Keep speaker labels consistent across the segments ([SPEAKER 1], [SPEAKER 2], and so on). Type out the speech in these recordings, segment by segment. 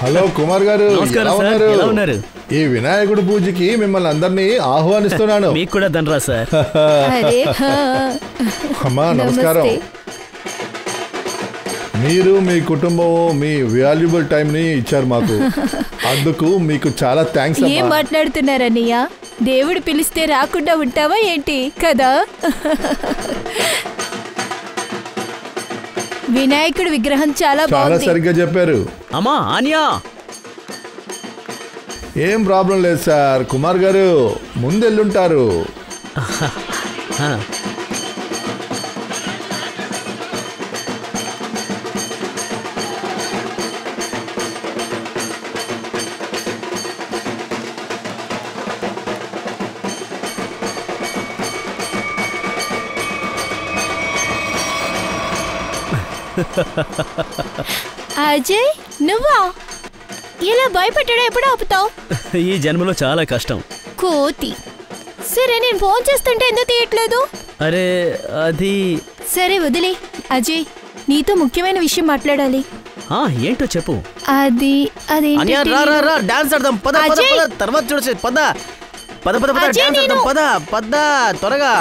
[SPEAKER 1] Hello Kumar గారు, ఎలా ఉన్నారు? ఈ వినాయకుడి పూజకి మిమ్మల్ని అందరినీ ఆహ్వానిస్తున్నాను.
[SPEAKER 2] మీకు కూడా దండరా సార్.
[SPEAKER 1] అమ్మా నమస్కారం. మీరు మీ కుటుంబం మీ వాల్యుబుల్ టైం ని ఇచ్చారు మాకు, అందుకు మీకు చాలా థ్యాంక్స్.
[SPEAKER 3] ఏం మాట్లాడుతున్నారన్నయ్య? దేవుడు పిలిస్తే రాకుండా ఉంటావా ఏంటి కదా? వినాయకుడి విగ్రహం చాలా బాగుంది.
[SPEAKER 1] సరిగ్గా చెప్పారు
[SPEAKER 2] అమ్మా. ఆనియా
[SPEAKER 1] ఏం ప్రాబ్లం లేదు సార్. కుమార్ గారు ముందెళ్ళుంటారు.
[SPEAKER 3] అజయ్ నువ్వా? ఇలా భయపెట్టడం ఎప్పుడు ఆపుతావు?
[SPEAKER 2] ఈ జన్మలో చాలా కష్టం.
[SPEAKER 3] కోతి. సరే నేను ఫోన్ చేస్తుంటే ఎందుకు తీయట్లేదు?
[SPEAKER 2] అరే అది
[SPEAKER 3] సరే వదిలే. అజయ్ నీతో ముఖ్యమైన విషయం మాట్లాడాలి.
[SPEAKER 2] ఏంటో చెప్పు.
[SPEAKER 3] అది
[SPEAKER 2] డాన్స్ ఆడదాం పద. తర్వాత చూడొచ్చు. పద పద పద పద డాన్స్ ఆడదాం. పద పద త్వరగా.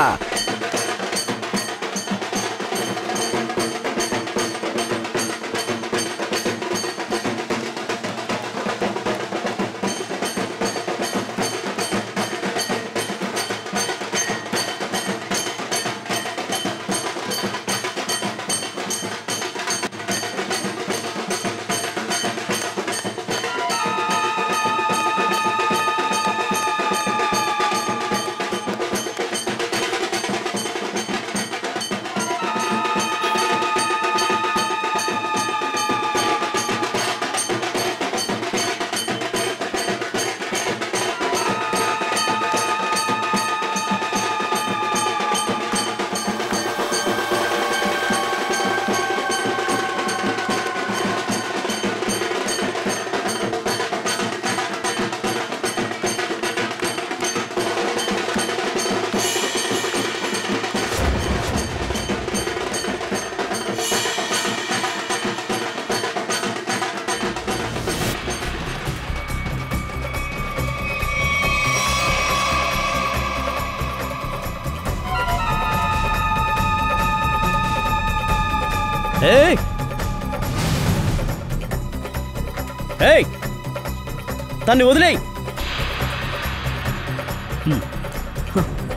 [SPEAKER 2] తన్ని వదిలేయ్.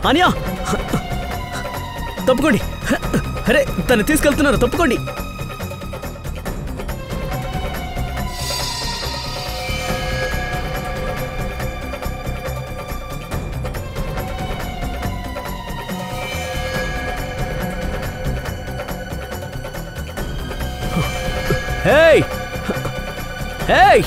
[SPEAKER 2] అనియా తప్పుకోండి. అరే తను తీసుకెళ్తున్నారు, తప్పుకోండి. Hey! Hey!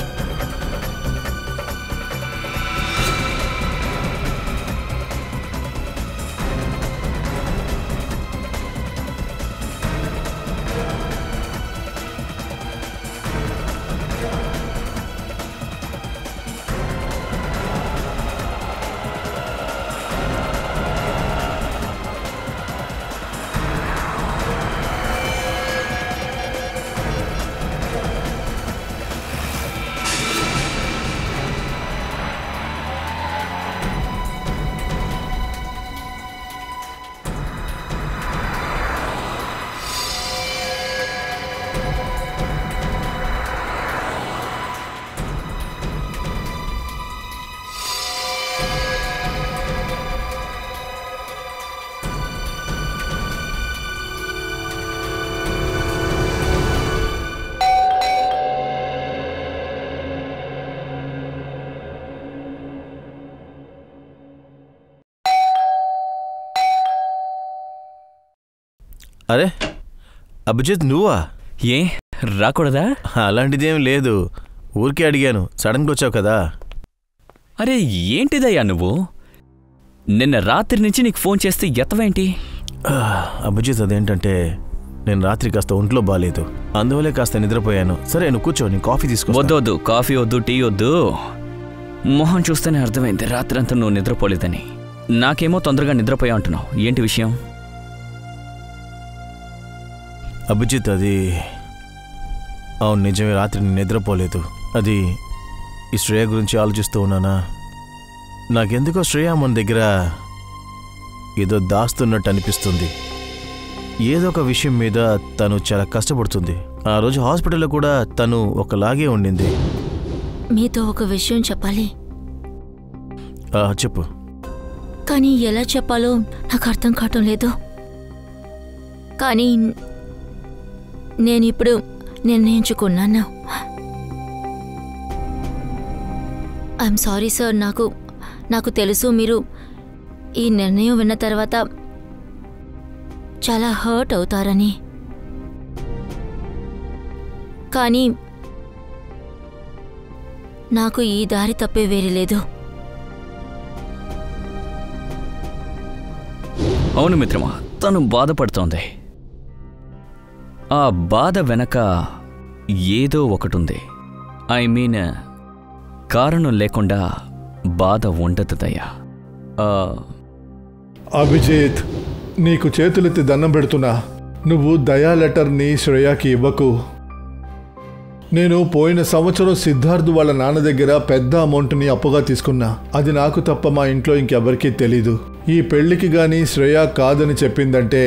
[SPEAKER 4] అరే అభిజిత్ నువ్వా?
[SPEAKER 2] ఏ రాకూడదా?
[SPEAKER 4] అలాంటిదేం లేదు, ఊరికే అడిగాను. సడన్గా వచ్చావు కదా.
[SPEAKER 2] అరే ఏంటిదయ్యా నువ్వు? నిన్న రాత్రి నుంచి నీకు ఫోన్ చేస్తే ఎత్తవేంటి?
[SPEAKER 4] అభిజిత్ అదేంటంటే నేను రాత్రి కాస్త ఒంట్లో బాగాలేదు, అందువల్లే కాస్త నిద్రపోయాను. సరే నువ్వు కూర్చో, నేను కాఫీ తీసుకో.
[SPEAKER 2] వద్దు, కాఫీ వద్దు, టీ వద్దు. మొహం చూస్తేనే అర్థమైంది రాత్రంతా నువ్వు నిద్రపోలేదని. నాకేమో తొందరగా నిద్రపోయా అంటున్నావు. ఏంటి విషయం?
[SPEAKER 4] అభిజిత్ అది అవును నిజమే, రాత్రి నేను నిద్రపోలేదు. అది ఈ శ్రేయ గురించి ఆలోచిస్తూ ఉన్నానా, నాకెందుకో శ్రేయ మన దగ్గర ఏదో దాస్తున్నట్టు అనిపిస్తుంది. ఏదో ఒక విషయం మీద తను చాలా కష్టపడుతుంది. ఆ రోజు హాస్పిటల్లో కూడా తను ఒకలాగే ఉండింది.
[SPEAKER 5] మీతో ఒక విషయం చెప్పాలి.
[SPEAKER 4] చెప్పు.
[SPEAKER 5] కానీ ఎలా చెప్పాలో నాకు అర్థం కావటం లేదు. కానీ నేనిప్పుడు నిర్ణయించుకున్నాను. I'm sorry sir. నాకు తెలుసు మీరు ఈ నిర్ణయం విన్న తర్వాత చాలా హర్ట్ అవుతారని. కానీ నాకు ఈ దారి తప్పే వేరే లేదు.
[SPEAKER 2] అవును మిత్రమా, తను బాధపడుతోంది. ఆ బాధ వెనక ఏదో ఒకటుంది. ఐ మీన్ కారణం లేకుండా బాధ ఉండదు దయా.
[SPEAKER 1] అభిజిత్, నీకు చేతులెత్తి దండం పెడుతున్నా, నువ్వు దయా లెటర్ని శ్రేయాకి ఇవ్వకు. నేను పోయిన సంవత్సరం సిద్ధార్థ్ వాళ్ళ నాన్న దగ్గర పెద్ద అమౌంట్ని అప్పుగా తీసుకున్నా. అది నాకు తప్ప మా ఇంట్లో ఇంకెవరికీ తెలీదు. ఈ పెళ్లికి గాని శ్రేయ కాదని చెప్పిందంటే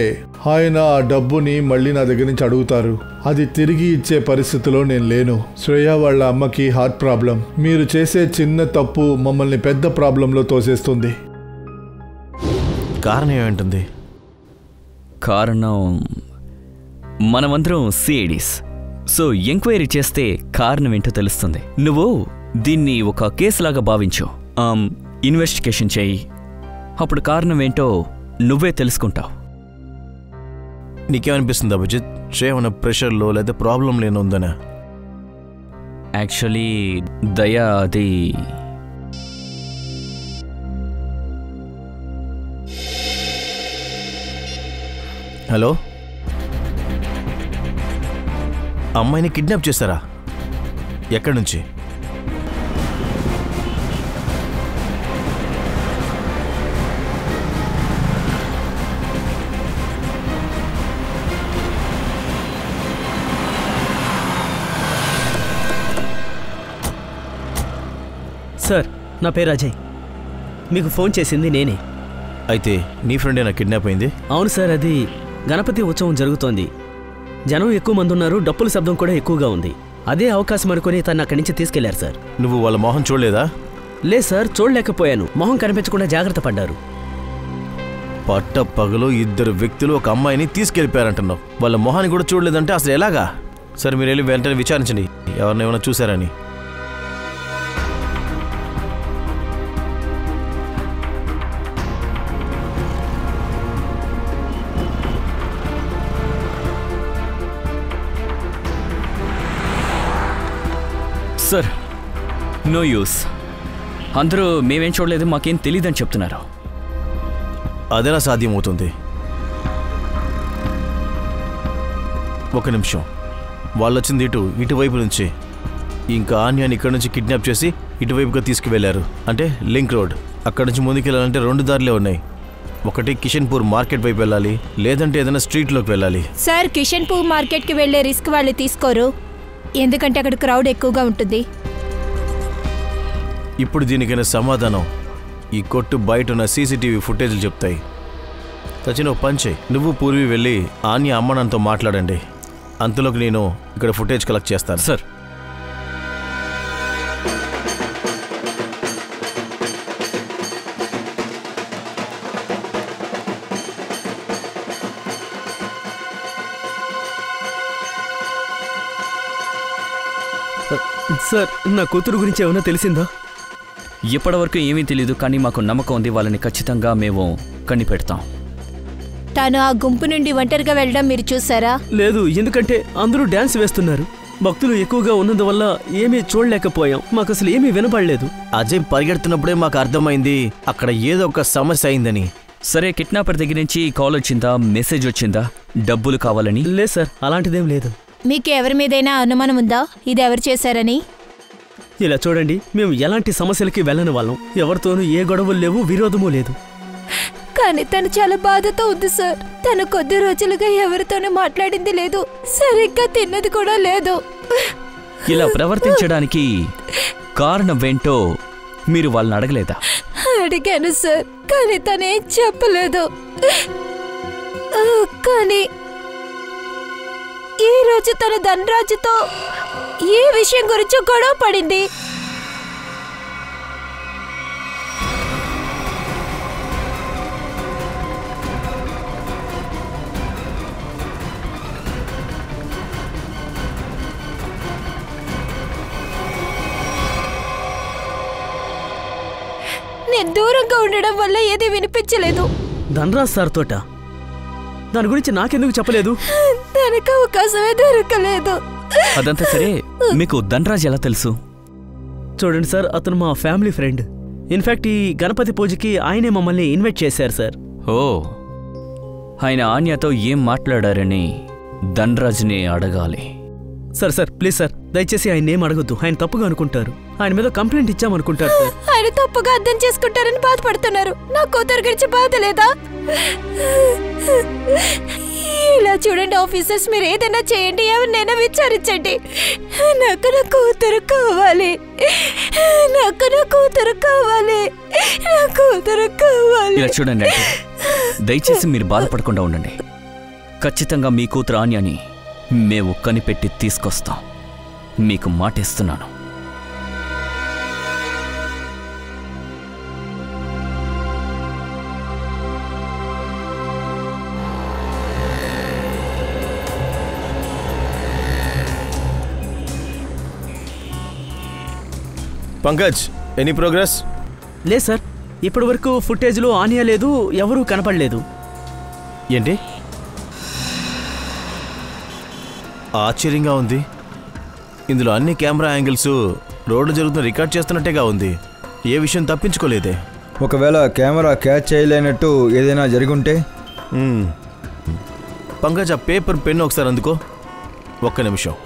[SPEAKER 1] ఆయన ఆ డబ్బుని మళ్ళీ నా దగ్గర నుంచి అడుగుతారు. అది తిరిగి ఇచ్చే పరిస్థితిలో నేను లేను. శ్రేయ వాళ్ళ అమ్మకి హార్ట్ ప్రాబ్లం. మీరు చేసే చిన్న తప్పు మమ్మల్ని పెద్ద ప్రాబ్లంలో తోసేస్తుంది.
[SPEAKER 4] కారణం ఏమంటుంది?
[SPEAKER 2] కారణం మనమందరం సిఐడీస్. సో ఎంక్వైరీ చేస్తే కారణం ఏంటో తెలుస్తుంది. నువ్వు దీన్ని ఒక కేసులాగా భావించు. ఇన్వెస్టిగేషన్ చేయి. అప్పుడు కారణం ఏంటో నువ్వే తెలుసుకుంటావు.
[SPEAKER 4] నీకేమనిపిస్తుంది అభిజిత్? శ్రేయ ప్రెషర్లో లేదా ప్రాబ్లం లేనుందనా?
[SPEAKER 2] యాక్చువల్లీ దయా, అది
[SPEAKER 4] హలో, అమ్మాయిని కిడ్నాప్ చేశారా? ఎక్కడి నుంచి?
[SPEAKER 6] సార్, నా పేరు అజయ్. మీకు ఫోన్ చేసింది నేనే.
[SPEAKER 4] అయితే నీ ఫ్రెండేనా కిడ్నాప్ అయింది?
[SPEAKER 6] అవును సార్, అది గణపతి ఉత్సవం జరుగుతోంది. జనం ఎక్కువ మంది ఉన్నారు, డప్పుల శబ్దం కూడా ఎక్కువగా ఉంది. అదే అవకాశం అనుకుని తను అక్కడి నుంచి తీసుకెళ్లారు సార్.
[SPEAKER 4] నువ్వు వాళ్ళ మొహం చూడలేదా?
[SPEAKER 6] లేదు సార్, చూడలేకపోయాను. మొహం కనిపించకుండా జాగ్రత్త పడ్డారు.
[SPEAKER 4] పట్ట పగలు ఇద్దరు వ్యక్తులు ఒక అమ్మాయిని తీసుకెళ్ళిపోయారంటున్నావు. వాళ్ళ మొహాన్ని కూడా చూడలేదంటే అసలు ఎలాగా? సరే, మీరు వెళ్ళి వెంటనే విచారించండి ఎవరిని ఏమైనా చూశారని.
[SPEAKER 2] Sir, no use. అందరూ మేమేం చూడలేదు, మాకేం తెలియదని చెప్తున్నారు.
[SPEAKER 4] అదెలా సాధ్యమవుతుంది? ఒక నిమిషం. వాళ్ళు వచ్చింది ఇటువైపు నుంచి. ఇంకా ఆన్యాన్ని ఇక్కడ నుంచి కిడ్నాప్ చేసి ఇటువైపుగా తీసుకువెళ్లారు. అంటే లింక్ రోడ్. అక్కడ నుంచి ముందుకెళ్ళాలంటే 2 దారులే ఉన్నాయి. ఒకటి కిషన్పూర్ మార్కెట్ వైపు వెళ్ళాలి, లేదంటే ఏదైనా స్ట్రీట్లోకి వెళ్ళాలి.
[SPEAKER 3] సార్, కిషన్పూర్ మార్కెట్కి వెళ్లే రిస్క్ వాళ్ళు తీసుకోరు, ఎందుకంటే అక్కడ క్రౌడ్ ఎక్కువగా ఉంటుంది.
[SPEAKER 4] ఇప్పుడు దీనికైనా సమాధానం ఈ కొట్టు బయట ఉన్న సీసీటీవీ ఫుటేజ్లు చెప్తాయి. సచిన్, ఒక పని చేయి. నువ్వు పూర్వి వెళ్ళి ఆన్య అమ్మనంతో మాట్లాడండి. అంతలోకి నేను ఇక్కడ ఫుటేజ్ కలెక్ట్ చేస్తాను.
[SPEAKER 2] సార్.
[SPEAKER 6] సార్, నా కూతురు గురించి ఏమైనా తెలిసిందా?
[SPEAKER 2] ఇప్పటివరకు ఏమీ తెలీదు, కానీ మాకు నమ్మకం ఉంది వాళ్ళని ఖచ్చితంగా మేము కనిపెడతాం.
[SPEAKER 3] తాను ఆ గుంపు నుండి ఒంటరిగా వెళ్ళడం మీరు చూసారా?
[SPEAKER 6] లేదు, ఎందుకంటే అందరూ డ్యాన్స్ వేస్తున్నారు. భక్తులు ఎక్కువగా ఉన్నందువల్ల ఏమీ చూడలేకపోయాం. మాకు అసలు ఏమీ వినపడలేదు.
[SPEAKER 4] అజయ్ పరిగెడుతున్నప్పుడే మాకు అర్థమైంది అక్కడ ఏదో ఒక సమస్య అయిందని.
[SPEAKER 2] సరే, కిడ్నాపర్ దగ్గర నుంచి కాల్ వచ్చిందా, మెసేజ్ వచ్చిందా డబ్బులు కావాలని?
[SPEAKER 6] లేదు సార్, అలాంటిదేం లేదు.
[SPEAKER 3] మీకు ఎవరి మీదైనా అనుమానం ఉందా ఇది ఎవరు చేశారని?
[SPEAKER 6] ఇలా చూడండి, మేము ఎలాంటి సమస్యలకి వెళ్ళని వాళ్ళం. ఎవరితోనూ ఏ గొడవలు లేవు, విరోధమూ లేదు.
[SPEAKER 3] కానీ తను చాలా బాధతో ఉంది సార్. తను కొద్ది రోజులుగా ఎవరితోనూ మాట్లాడింది లేదు, సరిగ్గా తిన్నది కూడా లేదు.
[SPEAKER 2] ఇలా ప్రవర్తించడానికి కారణం ఏంటో మీరు వాళ్ళని అడగలేదా?
[SPEAKER 3] అడిగాను సార్, కానీ తనేం చెప్పలేదు. కానీ ఈ రోజు తన ధనరాజుతో ఏ విషయం గురించో గొడవ పడింది. నేను దూరంగా ఉండడం వల్ల ఏది వినిపించలేదు.
[SPEAKER 6] ధనరాజ్ సార్ తోట దాని గురించి నాకెందుకు చెప్పలేదు?
[SPEAKER 3] దానికి అవకాశమే దొరకలేదు.
[SPEAKER 2] అదంతా సరే, మీకు ధనరాజ్ ఎలా తెలుసు?
[SPEAKER 6] చూడండి సార్, అతను మా ఫ్యామిలీ ఫ్రెండ్. ఇన్ఫాక్ట్ ఈ గణపతి పూజకి ఆయనే మమ్మల్ని ఇన్వైట్ చేశారు సార్.
[SPEAKER 2] ఓ, ఆయన ఆన్యతో ఏం మాట్లాడారని ధనరాజ్ని అడగాలి.
[SPEAKER 6] సార్ ప్లీజ్ సార్, దయచేసి ఆయన ఏం అడగొద్దు. ఆయన తప్పుగా అనుకుంటారు. ఆయన మీద కంప్లైంట్ ఇచ్చామనుకుంటారు సార్.
[SPEAKER 3] ఆయన తప్పుగా అర్థం చేసుకుంటారని బాధపడుతున్నారు. నా కూతురు గురించి బాధ లేదా? ఇలా చూడండి ఆఫీసర్స్, మీరు ఏదైనా చేయండి, ఎవరినైనా విచారించండి. నాకు నా కూతురు కావాలి, నాకు నా కూతురు కావాలి, నా కూతురు కావాలి.
[SPEAKER 2] ఇలా చూడండి అంటే, దయచేసి మీరు బాధపడకుండా ఉండండి. ఖచ్చితంగా మీ కూతురు ఆన్యాని మేము కనిపెట్టి తీసుకొస్తాం. మీకు మాటిస్తున్నాను.
[SPEAKER 4] Pankaj, any progress?
[SPEAKER 6] లేదు సార్, ఇప్పటి వరకు ఫుటేజ్లో ఆనియా లేదు, ఎవరూ కనపడలేదు.
[SPEAKER 4] ఏంటి? ఆశ్చర్యంగా ఉంది. ఇందులో అన్ని కెమెరా యాంగిల్స్ రోడ్డు జరుగుతున్న రికార్డ్ చేస్తున్నట్టేగా ఉంది. ఏ విషయం తప్పించుకోలేదే.
[SPEAKER 7] ఒకవేళ కెమెరా క్యాచ్ చేయలేనట్టు ఏదైనా జరుగుంటే?
[SPEAKER 4] పంకజ్, ఆ పేపర్ పెన్ ఒకసారి అందుకో. ఒక్క నిమిషం.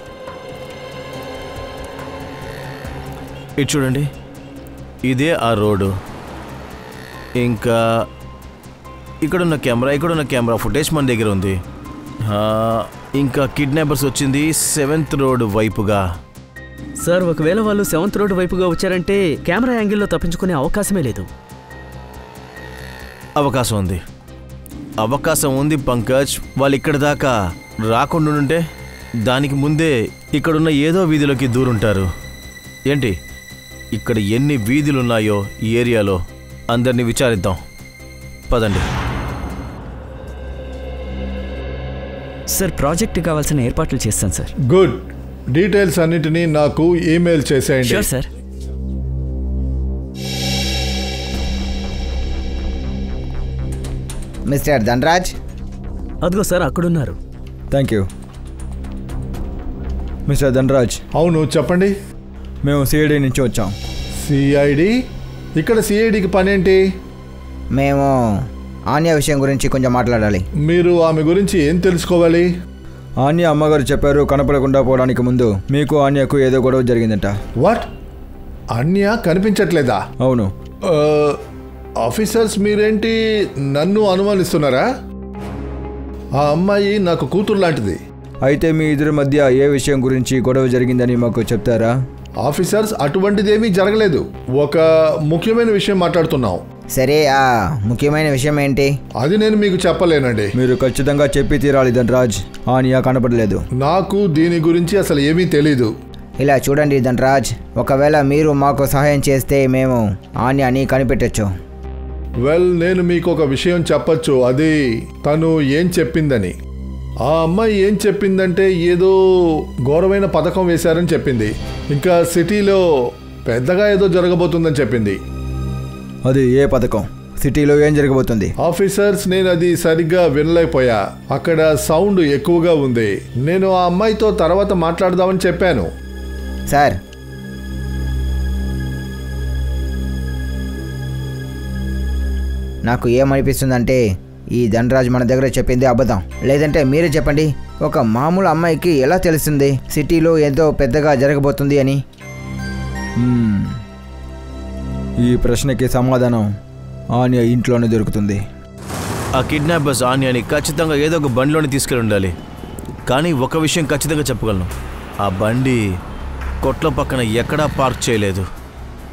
[SPEAKER 4] ఇది చూడండి, ఇదే ఆ రోడ్డు. ఇంకా ఇక్కడున్న కెమెరా ఫుటేజ్ మన దగ్గర ఉంది. ఇంకా కిడ్నాపర్స్ వచ్చింది 7th రోడ్ వైపుగా.
[SPEAKER 6] సార్, ఒకవేళ వాళ్ళు 7th రోడ్ వైపుగా వచ్చారంటే కెమెరా యాంగిల్లో తప్పించుకునే అవకాశమే లేదు.
[SPEAKER 4] అవకాశం ఉంది పంకజ్. వాళ్ళు ఇక్కడి దాకా రాకుండా ఉంటే దానికి ముందే ఇక్కడున్న ఏదో వీధిలోకి దూరుంటారు. ఏంటి, ఇక్కడ ఎన్ని వీధులున్నాయో ఈ ఏరియాలో అందరినీ విచారిద్దాం. పదండి.
[SPEAKER 2] సార్, ప్రాజెక్ట్ కావాల్సిన ఏర్పాట్లు చేస్తాను సార్.
[SPEAKER 1] గుడ్. డీటెయిల్స్ అన్నిటినీ నాకు ఈమెయిల్ చేసేయండి.
[SPEAKER 2] Sure sir.
[SPEAKER 8] మిస్టర్ ధనరాజ్.
[SPEAKER 6] అదిగో సార్, అక్కడున్నారు.
[SPEAKER 7] Thank you. మిస్టర్ ధనరాజ్.
[SPEAKER 1] అవును, చెప్పండి.
[SPEAKER 7] మేము సిఐడి నుంచి వచ్చాం.
[SPEAKER 1] సిఐడి? ఇక్కడ సిఐడికి పనేంటి?
[SPEAKER 8] మేము ఆన్యా విషయం గురించి కొంచెం మాట్లాడాలి.
[SPEAKER 1] మీరు ఆమె గురించి ఏం తెలుసుకోవాలి?
[SPEAKER 7] ఆన్య అమ్మగారు చెప్పారు, కనపడకుండా పోవడానికి ముందు మీకు ఆన్యకు ఏదో గొడవ జరిగిందంట.
[SPEAKER 1] వాట్? ఆన్య కనిపించట్లేదా?
[SPEAKER 7] అవును.
[SPEAKER 1] ఆఫీసర్స్, మీరేంటి నన్ను అనుమానిస్తున్నారా? ఆ అమ్మాయి నాకు కూతురు లాంటిది.
[SPEAKER 7] అయితే మీ ఇద్దరి మధ్య ఏ విషయం గురించి గొడవ జరిగిందని మాకు చెప్తారా?
[SPEAKER 1] ఆఫీసర్స్, అటువంటిదేమీ జరగలేదు. ఒక ముఖ్యమైన విషయం మాట్లాడుతున్నాం.
[SPEAKER 8] సరే, ఆ ముఖ్యమైన విషయం ఏంటి?
[SPEAKER 1] అది నేను మీకు చెప్పలేనండి.
[SPEAKER 7] మీరు ఖచ్చితంగా చెప్పి తీరాలి ధనరాజ్. ఆనియా కనపడలేదు.
[SPEAKER 1] నాకు దీని గురించి అసలు ఏమీ తెలీదు.
[SPEAKER 8] ఇలా చూడండి ధనరాజ్, ఒకవేళ మీరు మాకు సహాయం చేస్తే మేము ఆన్యాని కనిపెట్టచ్చు.
[SPEAKER 1] వెల్, నేను మీకు ఒక విషయం చెప్పచ్చు. అది తను ఏం చెప్పిందని. ఆ అమ్మాయి ఏం చెప్పిందంటే ఏదో ఘోరమైన పథకం వేశారని చెప్పింది. ఇంకా సిటీలో పెద్దగా ఏదో జరగబోతుందని చెప్పింది.
[SPEAKER 7] అది ఏ పథకం? సిటీలో ఏం జరగబోతుంది?
[SPEAKER 1] ఆఫీసర్స్, నేను అది సరిగ్గా వినలేకపోయా. అక్కడ సౌండ్ ఎక్కువగా ఉంది. నేను ఆ అమ్మాయితో తర్వాత మాట్లాడదామని చెప్పాను.
[SPEAKER 8] సార్, నాకు ఏమనిపిస్తుందంటే ఈ ధనరాజ్ మన దగ్గర చెప్పింది అబద్ధం. లేదంటే మీరే చెప్పండి, ఒక మామూలు అమ్మాయికి ఎలా తెలుస్తుంది సిటీలో ఏదో పెద్దగా జరగబోతుంది అని?
[SPEAKER 7] ఈ ప్రశ్నకి సమాధానం ఆన్య ఇంట్లోనే దొరుకుతుంది.
[SPEAKER 4] ఆ కిడ్నాపర్స్ ఆన్యాని ఖచ్చితంగా ఏదో ఒక బండిలోనే తీసుకెళ్ళి ఉండాలి. కానీ ఒక విషయం ఖచ్చితంగా చెప్పగలను, ఆ బండి కొట్ల పక్కన ఎక్కడా పార్క్ చేయలేదు.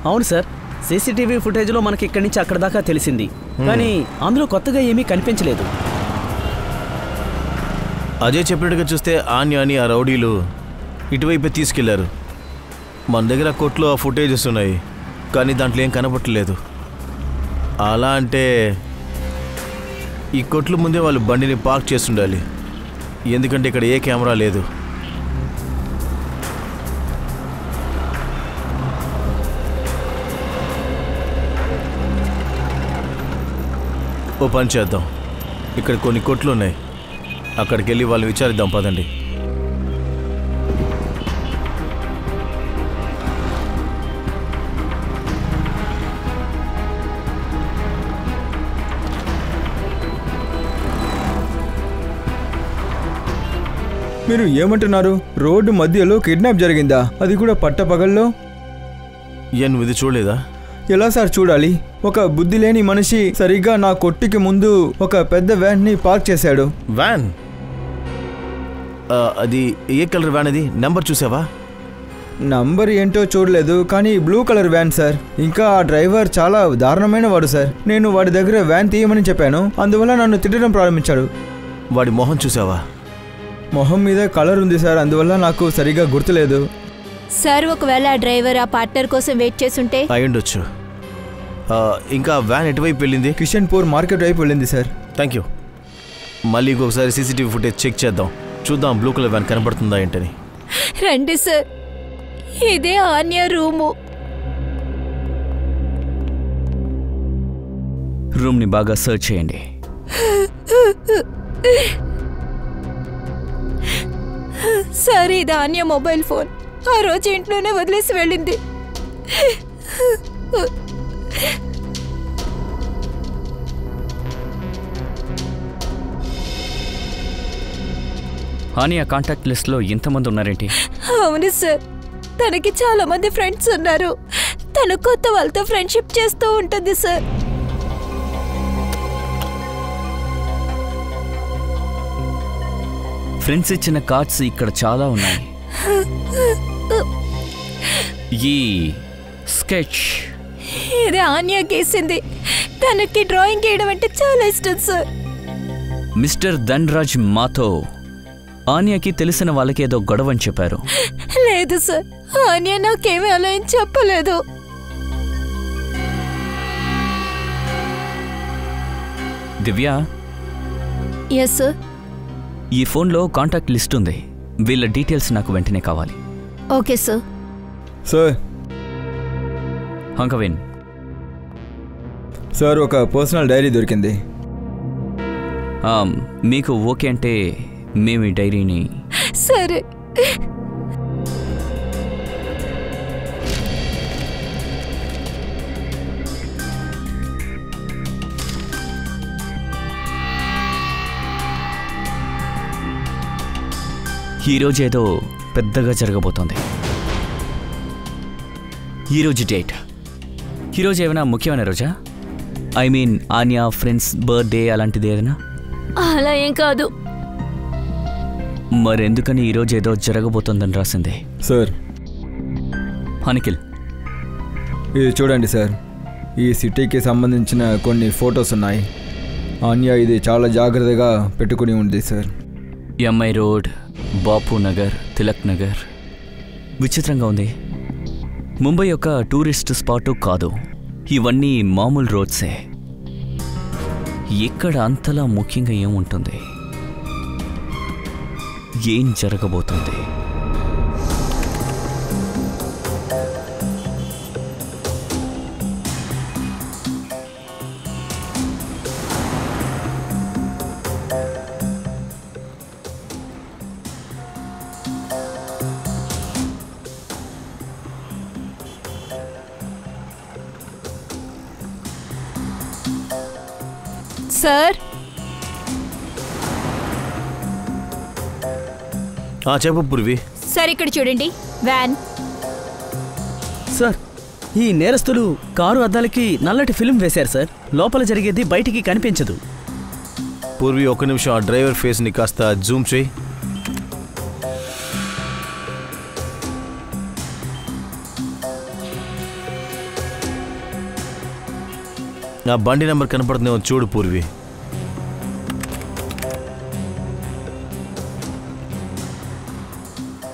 [SPEAKER 6] అవును సార్, సీసీటీవీ ఫుటేజ్లో మనకి ఇక్కడి నుంచి అక్కడ దాకా తెలిసింది, కానీ అందులో కొత్తగా ఏమీ కనిపించలేదు.
[SPEAKER 4] అజయ్ చెప్పినట్టుగా చూస్తే ఆన్యాని ఆ రౌడీలు ఇటువైపే తీసుకెళ్లారు. మన దగ్గర కొట్లో ఆ ఫుటేజెస్ ఉన్నాయి, కానీ దాంట్లో ఏం కనపట్టలేదు. అలా అంటే ఈ కొట్ల ముందే వాళ్ళు బండిని పార్క్ చేస్తుండాలి, ఎందుకంటే ఇక్కడ ఏ కెమెరా లేదు. ఓ పని చేద్దాం, ఇక్కడ కొన్ని కొట్లు ఉన్నాయి, అక్కడికి వెళ్ళి వాళ్ళని విచారిద్దాం పదండి.
[SPEAKER 7] మీరు ఏమంటున్నారు? రోడ్డు మధ్యలో కిడ్నాప్ జరిగిందా? అది కూడా పట్టపగల్లో?
[SPEAKER 4] నువ్వు ఇది చూడలేదా?
[SPEAKER 7] ఎలా సార్ చూడాలి? ఒక బుద్ధి లేని మనిషి సరిగ్గా నా కొట్టుకి ముందు ఒక పెద్ద వ్యాన్ని పార్క్ చేశాడు.
[SPEAKER 4] వ్యాన్? అది ఏ కలర్ వ్యాన్? అది నెంబర్ చూసావా?
[SPEAKER 7] నంబర్ ఏంటో చూడలేదు, కానీ బ్లూ కలర్ వ్యాన్ సార్. ఇంకా ఆ డ్రైవర్ చాలా దారుణమైన వాడు సార్. నేను వాడి దగ్గర వ్యాన్ తీయమని చెప్పాను, అందువల్ల నన్ను తిట్టడం ప్రారంభించాడు.
[SPEAKER 4] వాడి మొహం చూసావా?
[SPEAKER 7] మొహం మీద కలర్ ఉంది సార్, అందువల్ల నాకు సరిగా గుర్తులేదు.
[SPEAKER 3] సార్, ఒకవేళ ఆ డ్రైవర్ ఆ పార్ట్నర్ కోసం వెయిట్ చేస్తుంటే
[SPEAKER 4] అయ్యుండొచ్చు. ఇంకా వ్యాన్ ఎటువైపు వెళ్ళింది?
[SPEAKER 7] కిషన్పూర్ మార్కెట్ వైపు వెళ్ళింది సార్.
[SPEAKER 4] Thank you. మళ్ళీ ఇంకొకసారి సీసీటీవీ ఫుటేజ్ చెక్ చేద్దాం, చూద్దాం బ్లూ కలర్ వ్యాన్ కనబడుతుందా ఏంటని.
[SPEAKER 3] రండి సార్, ఇదే ఆన్య రూము.
[SPEAKER 2] రూమ్ని బాగా సర్చ్ చేయండి.
[SPEAKER 3] సార్, ఇది ఆన్య మొబైల్ ఫోన్. ఆ రోజు ఇంట్లోనే వదిలేసి వెళ్ళింది.
[SPEAKER 2] ఆనియా కాంటాక్ట్ లిస్ట్లో ఇంతమంది ఉన్నారేంటి?
[SPEAKER 3] అవును సార్, తనకి చాలా మంది ఫ్రెండ్స్ ఉన్నారు. తను కొత్త వాళ్ళతో ఫ్రెండ్షిప్ చేస్తూ ఉంటుంది సార్.
[SPEAKER 2] ఫ్రెండ్స్ ఇచ్చిన కార్డ్స్ ఇక్కడ చాలా ఉన్నాయి. ఈ స్కెచ్
[SPEAKER 3] ఇది ఆన్య గీసింది. తనకి డ్రాయింగ్ వేయడం అంటే చాలా ఇష్టం సార్.
[SPEAKER 2] మిస్టర్ ధన్రాజ్ మాతో ఆన్యాకి తెలిసిన వాళ్ళకి ఏదో గొడవ అని చెప్పారు.
[SPEAKER 3] లేదు సార్, ఆన్య నాకేమీ అలా ఏం చెప్పలేదు.
[SPEAKER 2] దివ్య,
[SPEAKER 3] ఎస్ సార్.
[SPEAKER 2] ఈ ఫోన్లో కాంటాక్ట్ లిస్ట్ ఉంది, వీళ్ళ డీటెయిల్స్ నాకు వెంటనే కావాలి.
[SPEAKER 3] Okay sir.
[SPEAKER 7] సార్
[SPEAKER 2] హంకవిన్
[SPEAKER 7] సార్, ఒక పర్సనల్ డైరీ దొరికింది.
[SPEAKER 2] మీకు ఓకే అంటే మేము ఈ డైరీని...
[SPEAKER 3] సరే.
[SPEAKER 2] ఈరోజు ఏదో పెద్దగా జరగబోతోంది. ఈరోజు డేట్, ఈరోజు ఏమైనా ముఖ్యమైన రోజా? I mean Anya friends birthday అలాంటిది ఏదైనా?
[SPEAKER 5] అలా ఏం కాదు.
[SPEAKER 2] మరెందుకని ఈరోజు ఏదో జరగబోతోందని రాసింది?
[SPEAKER 7] సార్,
[SPEAKER 2] అనిఖిల్,
[SPEAKER 7] ఇది చూడండి సార్. ఈ సిటీకి సంబంధించిన కొన్ని ఫొటోస్ ఉన్నాయి. ఆన్యా ఇది చాలా జాగ్రత్తగా పెట్టుకుని ఉంది సార్.
[SPEAKER 2] ఎంఐ రోడ్, బాపు నగర్, తిలక్ నగర్. విచిత్రంగా ఉంది. ముంబై యొక్క టూరిస్ట్ స్పాటు కాదు, ఇవన్నీ మామూలు రోడ్సే. ఇక్కడ అంతలా ముఖ్యంగా ఏముంటుంది? ఏం జరగబోతుంది?
[SPEAKER 3] సార్,
[SPEAKER 4] చెప్పు పూర్వి.
[SPEAKER 3] సార్ ఇక్కడ చూడండి, వ్యాన్.
[SPEAKER 6] సార్, ఈ నేరస్తులు కారు అద్దాలకి నల్లటి ఫిల్మ్ వేశారు సార్. లోపల జరిగేది బయటికి కనిపించదు.
[SPEAKER 4] పూర్వి, ఒక్క నిమిషం ఆ డ్రైవర్ ఫేస్ని కాస్త జూమ్ చేయి. ఆ బండి నెంబర్ కనపడుతుందేమో చూడు పూర్వి.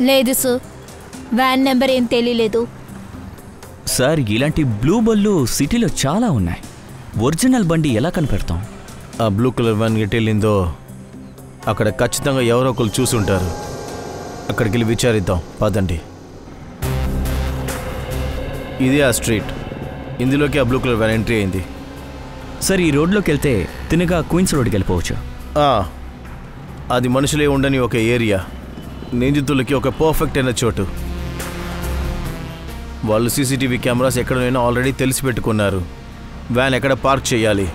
[SPEAKER 3] లేదు సార్, వ్యాన్ నెంబర్ ఏం తెలియలేదు.
[SPEAKER 2] సార్ ఇలాంటి బ్లూ బళ్ళు సిటీలో చాలా ఉన్నాయి. ఒరిజినల్ బండి ఎలా కనిపెడతాం?
[SPEAKER 4] ఆ బ్లూ కలర్ వ్యాన్ ఎటు వెళ్ళిందో అక్కడ ఖచ్చితంగా ఎవరో ఒకరు చూసుంటారు. అక్కడికి వెళ్ళి విచారిద్దాం పదండి. ఇదే ఆ స్ట్రీట్, ఇందులోకి ఆ బ్లూ కలర్ వ్యాన్ ఎంట్రీ అయింది.
[SPEAKER 2] సార్ ఈ రోడ్లోకి వెళ్తే తినగా క్వీన్స్ రోడ్కి వెళ్ళిపోవచ్చు.
[SPEAKER 4] అది మనుషులే ఉండని ఒక ఏరియా, నిందితులకి ఒక పర్ఫెక్ట్ అయిన చోటు. వాళ్ళు సీసీటీవీ కెమెరాస్ ఎక్కడైనా ఆల్రెడీ తెలిసి పెట్టుకున్నారు. వ్యాన్ ఎక్కడ పార్క్ చేయాలి,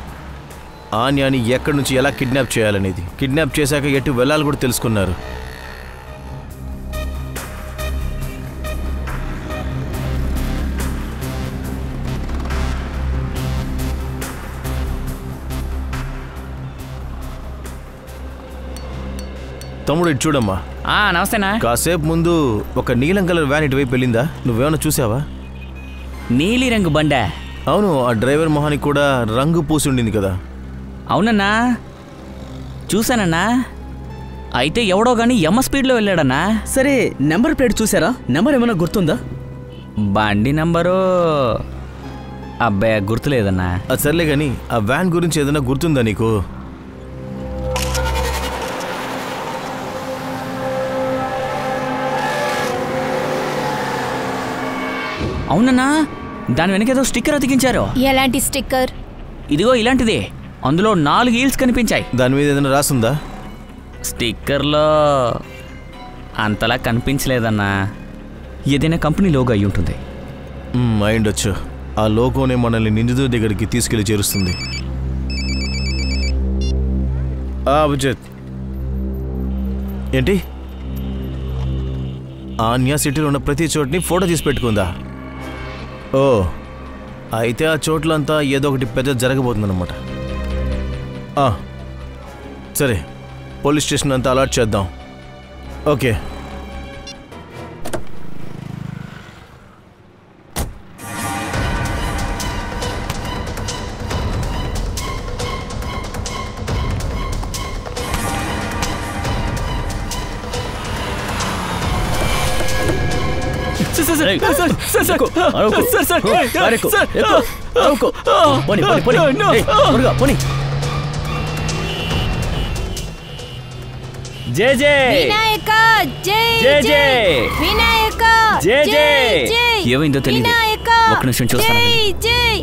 [SPEAKER 4] ఆన్యాని ఎక్కడి నుంచి ఎలా కిడ్నాప్ చేయాలనేది, కిడ్నాప్ చేశాక ఎటు వెళ్ళాలి కూడా తెలుసుకున్నారు. తమ్ముడు ఇటు చూడమ్మా.
[SPEAKER 2] నమస్తేనా.
[SPEAKER 4] కాసేపు ముందు ఒక నీలం కలర్ వ్యాన్ ఇటువైపు వెళ్ళిందా? నువ్వేమైనా చూసావా?
[SPEAKER 2] నీలి రంగు బండా?
[SPEAKER 4] అవును, ఆ డ్రైవర్ మొహానికి కూడా రంగు పూసి ఉండింది కదా.
[SPEAKER 2] అవునన్నా, చూశానన్నా. అయితే ఎవడో కానీ ఎమ్మ స్పీడ్లో వెళ్ళాడన్నా.
[SPEAKER 6] సరే నెంబర్ ప్లేట్ చూసారా? నెంబర్ ఏమైనా గుర్తుందా?
[SPEAKER 2] బండి నంబరు అబ్బాయి గుర్తులేదన్నా.
[SPEAKER 4] అది సర్లే కానీ ఆ వ్యాన్ గురించి ఏదైనా గుర్తుందా నీకు?
[SPEAKER 2] అవునన్నా, దాని వెనకేదో స్టిక్కర్ అతికించారు.
[SPEAKER 3] ఎలాంటి స్టిక్కర్?
[SPEAKER 2] ఇదిగో ఇలాంటిదే. అందులో 4 హీల్స్ కనిపించాయి.
[SPEAKER 4] దాని మీద ఏదైనా రాసుందా?
[SPEAKER 2] స్టిక్కర్లో అంతలా కనిపించలేదన్నా. ఏదైనా కంపెనీ లోగో అయి ఉంటుంది.
[SPEAKER 4] అయిండొచ్చు. ఆ లోగోనే మనల్ని నిందితుల దగ్గరికి తీసుకెళ్లి చేరుస్తుంది. అభిజిత్, ఏంటి ఆన్యా సిటీలో ఉన్న ప్రతి చోటుని ఫోటో తీసి పెట్టుకుందా? ఓ, అయితే ఆ చోట్లంతా ఏదో ఒకటి పెద్ద జరగబోతుందన్నమాట. సరే, పోలీస్ స్టేషన్ అంతా అలర్ట్ చేద్దాం. ఓకే.
[SPEAKER 2] జై జై
[SPEAKER 3] వినాయక, జై
[SPEAKER 2] జై
[SPEAKER 3] జై
[SPEAKER 2] జై
[SPEAKER 3] వినాయక,
[SPEAKER 2] జై
[SPEAKER 3] జై
[SPEAKER 2] జై.
[SPEAKER 3] జై
[SPEAKER 2] ఏమైందో తెలియదు.
[SPEAKER 3] వినాయక,
[SPEAKER 2] ఒక్క నిమిషం చూస్తాను.
[SPEAKER 3] జై జై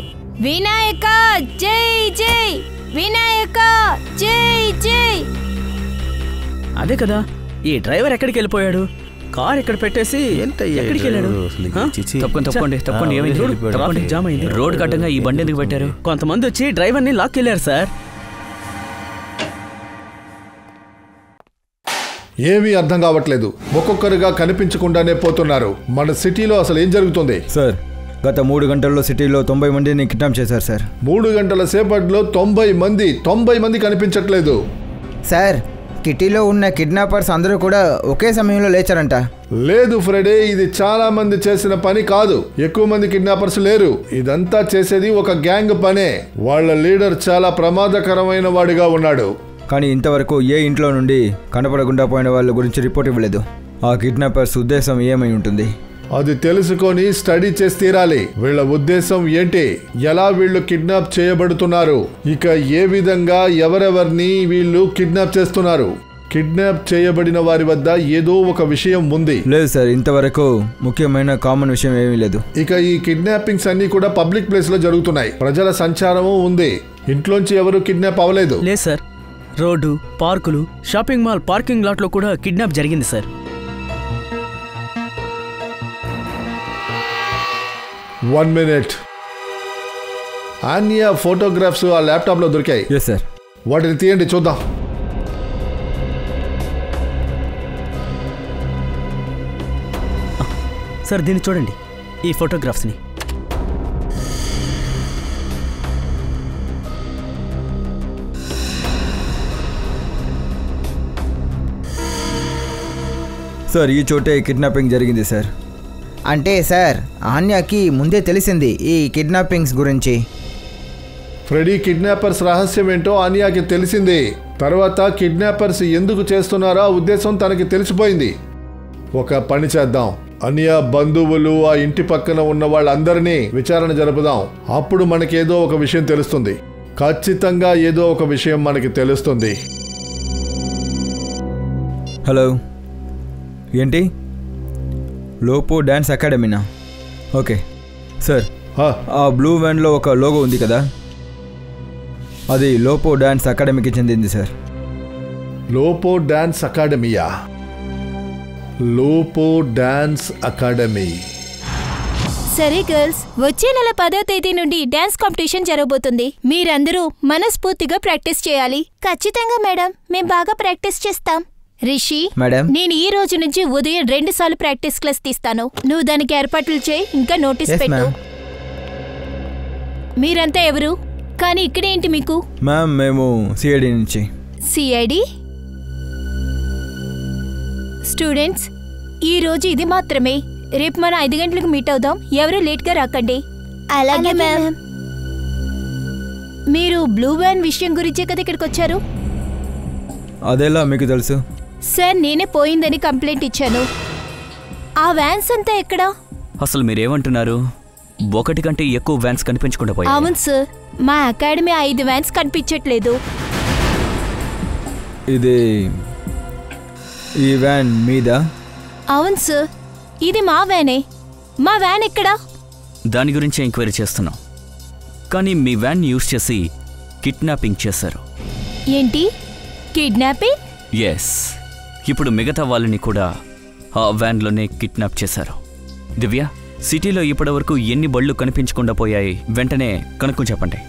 [SPEAKER 3] వినాయక, జై జై వినాయక, జై జై.
[SPEAKER 6] అదే కదా, ఈ డ్రైవర్ ఎక్కడికి వెళ్ళిపోయాడు? కార్ ఇక్కడ పెట్టేసి ఎక్కడికి వెళ్ళాడు?
[SPEAKER 2] తప్పకుండా ఏమైంది?
[SPEAKER 6] ట్రాఫిక్ జామ్ అయింది.
[SPEAKER 2] రోడ్ కట్టంగా ఈ బండి ఎందుకు పెట్టారు?
[SPEAKER 6] కొంతమంది వచ్చి డ్రైవర్ని లాక్కెళ్ళారు సార్.
[SPEAKER 1] ఏమీ అర్థం కావట్లేదు. ఒక్కొక్కరుగా కనిపించకుండానే పోతున్నారు. మన సిటీలో అసలు ఏం జరుగుతుంది?
[SPEAKER 7] సార్, గత 3 గంటల్లో సిటీలో 90 మందిని కిడ్నాప్ చేశారు సార్.
[SPEAKER 1] 3 గంటల సేపట్లో 90 మంది కనిపించట్లేదు.
[SPEAKER 8] సార్, కిటీలో ఉన్న కిడ్నాపర్స్ అందరూ కూడా ఒకే సమయంలో లేచారంట.
[SPEAKER 1] లేదు ఫ్రెడే, ఇది చాలా మంది చేసిన పని కాదు. ఎక్కువ మంది కిడ్నాపర్స్ లేరు. ఇదంతా చేసేది ఒక గ్యాంగ్ పనే. వాళ్ళ లీడర్ చాలా ప్రమాదకరమైన వాడిగా ఉన్నాడు.
[SPEAKER 7] కానీ ఇంతవరకు ఏ ఇంట్లో నుండి కనపడకుండా పోయిన వాళ్ళ గురించి రిపోర్ట్ ఇవ్వలేదు. ఆ కిడ్నాపర్స్ ఉద్దేశం ఏమై ఉంటుంది?
[SPEAKER 1] అది తెలుసుకొని స్టడీ చేసి తీరాలి. వీళ్ళ ఉద్దేశం ఏంటి, ఎలా వీళ్ళు కిడ్నాప్ చేయబడుతున్నారు, ఇక ఏ విధంగా ఎవరెవరిని వీళ్ళు కిడ్నాప్ చేస్తున్నారు. కిడ్నాప్ చేయబడిన వారి వద్ద ఏదో ఒక విషయం ఉంది.
[SPEAKER 7] లేదు సార్, ఇంతవరకు ముఖ్యమైన కామన్ విషయం ఏమీ లేదు.
[SPEAKER 1] ఇక ఈ కిడ్నాపింగ్స్ అన్ని కూడా పబ్లిక్ ప్లేస్ లో జరుగుతున్నాయి. ప్రజల సంచారము ఉంది. ఇంట్లోంచి ఎవరు కిడ్నాప్ అవ్వలేదు.
[SPEAKER 6] లేదు సార్, రోడ్డు, పార్కులు, షాపింగ్ మాల్ పార్కింగ్ లాట్లో కూడా కిడ్నాప్ జరిగింది sir.
[SPEAKER 1] One minute. Anya photographs ఆ ల్యాప్టాప్ లో దొరికాయి.
[SPEAKER 7] Yes sir.
[SPEAKER 1] వాటిని తీయండి చూద్దాం.
[SPEAKER 6] సార్ దీన్ని చూడండి, ఈ ఫోటోగ్రాఫ్స్ని.
[SPEAKER 7] సార్, ఈ చోటే కిడ్నాపింగ్ జరిగింది సార్.
[SPEAKER 8] అంటే సార్, ఆన్యాకి ముందే తెలిసింది ఈ కిడ్నాపింగ్స్ గురించి.
[SPEAKER 1] ఫ్రెడీ కిడ్నాపర్స్ రహస్యం ఏంటో ఆనియాకి తెలిసింది. తర్వాత కిడ్నాపర్స్ ఎందుకు చేస్తున్నారో ఆ ఉద్దేశం తనకి తెలిసిపోయింది. ఒక పని చేద్దాం, అనియా బంధువులు ఆ ఇంటి పక్కన ఉన్న వాళ్ళందరినీ విచారణ జరుపుదాం. అప్పుడు మనకేదో ఒక విషయం తెలుస్తుంది. ఖచ్చితంగా ఏదో ఒక విషయం మనకి తెలుస్తుంది.
[SPEAKER 7] హలో, ఏంటి? లోపో డ్యాన్స్ అకాడమీనా? Okay sir. ఆ బ్లూ వ్యాన్లో ఒక లోగో ఉంది కదా, అది లోపో డ్యాన్స్ అకాడమీకి చెందింది సార్.
[SPEAKER 1] లోపో డ్యాన్స్ అకాడమీయా? Lopo dance academy.
[SPEAKER 3] సరే గర్ల్స్, వచ్చే నెల 10వ తేదీ నుండి డాన్స్ కాంపిటీషన్ జరగబోతుంది. మీరందరూ మనస్ఫూర్తిగా ప్రాక్టీస్ చేయాలి. ఖచ్చితంగా మేడం, మేం బాగా ప్రాక్టీస్ చేస్తాం. రిషి
[SPEAKER 7] మేడం,
[SPEAKER 3] నేను ఈ రోజు నుంచి ఉదయం 2 సార్లు ప్రాక్టీస్ క్లాస్ తీస్తాను. నువ్వు దానికి ఏర్పాట్లు చేయి, ఇంకా నోటీస్ పెట్టు. మీరంతా ఎవరు? కానీ ఇక్కడేంటి మీకు?
[SPEAKER 7] మ్యామ్, మేము సిఐడి నుంచి.
[SPEAKER 3] సిఐడి? స్టూడెంట్స్, ఈ రోజు ఇది మాత్రమే. రేపు మనం 5 గంటలకు మీట్ అవుదాం. ఎవరు లేట్గా రాకండి. అలాగే మ్యామ్. మీరు బ్లూ వ్యాన్ విషయం గురించే కదా ఇక్కడికి వచ్చారు?
[SPEAKER 7] అదెలా మీకు తెలుసు?
[SPEAKER 3] సార్, నేనే పోయిందని కంప్లైంట్ ఇచ్చాను. ఆ వ్యాన్స్ అంతా ఎక్కడా?
[SPEAKER 2] అసలు మీరేమంటున్నారు? 1 కంటే ఎక్కువ వ్యాన్స్ కనిపించకుండా పోయాయి.
[SPEAKER 3] అవును సార్, మా అకాడమీ 5 వ్యాన్స్ కనిపించట్లేదు.
[SPEAKER 7] ఇది ఈ వ్యాన్ మీద?
[SPEAKER 3] అవును సార్, ఇది మా వ్యానే. మా వ్యాన్ ఎక్కడా?
[SPEAKER 2] దాని గురించి ఎంక్వైరీ చేస్తున్నాం. కానీ మీ వ్యాన్ యూజ్ చేసి కిడ్నాపింగ్ చేశారు.
[SPEAKER 3] ఏంటి? కిడ్నాపింగ్?
[SPEAKER 2] ఎస్. ఇప్పుడు మిగతా వాళ్ళని కూడా ఆ వ్యాన్లోనే కిడ్నాప్ చేశారు. దివ్య, సిటీలో ఇప్పటివరకు ఎన్ని బళ్ళు కనిపించకుండా పోయాయి? వెంటనే కనుక్కొని చెప్పండి.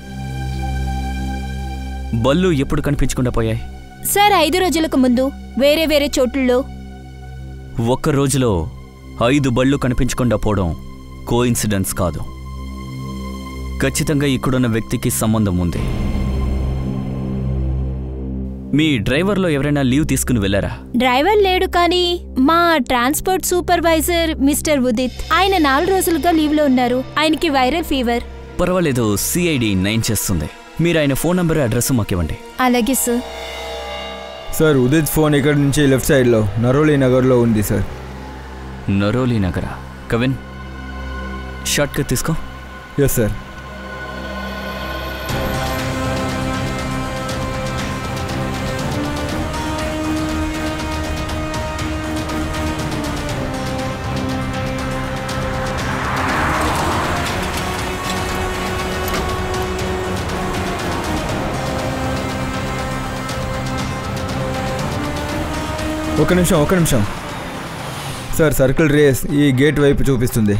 [SPEAKER 2] బళ్ళు ఎప్పుడు కనిపించకుండా పోయాయి?
[SPEAKER 3] సార్, 5 రోజులకు ముందు వేరే వేరే చోట్లలో.
[SPEAKER 2] 1 రోజులో 5 బళ్ళు కనిపించకుండా పోవడం కోఇన్సిడెన్స్ కాదు. ఖచ్చితంగా ఇక్కడున్న వ్యక్తికి సంబంధం ఉంది. మీ డ్రైవర్లో ఎవరైనా లీవ్ తీసుకుని వెళ్ళారా?
[SPEAKER 3] డ్రైవర్ లేడు, కానీ మా ట్రాన్స్పోర్ట్ సూపర్వైజర్ మిస్టర్ ఉదిత్, ఆయన 4 రోజులుగా లీవ్లో ఉన్నారు. ఆయనకి వైరల్ ఫీవర్.
[SPEAKER 2] పర్వాలేదు, సిఐడి 9 చేస్తుంది. మీరు ఆయన ఫోన్ నంబర్, అడ్రస్ మాకు ఇవ్వండి.
[SPEAKER 3] అలాగే సార్.
[SPEAKER 7] సార్, ఉదిత్ ఫోన్ ఇక్కడ నుంచి లెఫ్ట్ సైడ్లో నరోలి నగర్లో ఉంది సార్.
[SPEAKER 2] నరోలి నగరా? కవిన్, షార్ట్ కట్ తీసుకో.
[SPEAKER 7] Yes sir. ఒక నిమిషం సార్. సర్కిల్ రేస్ ఈ గేట్ వైపు చూపిస్తుంది.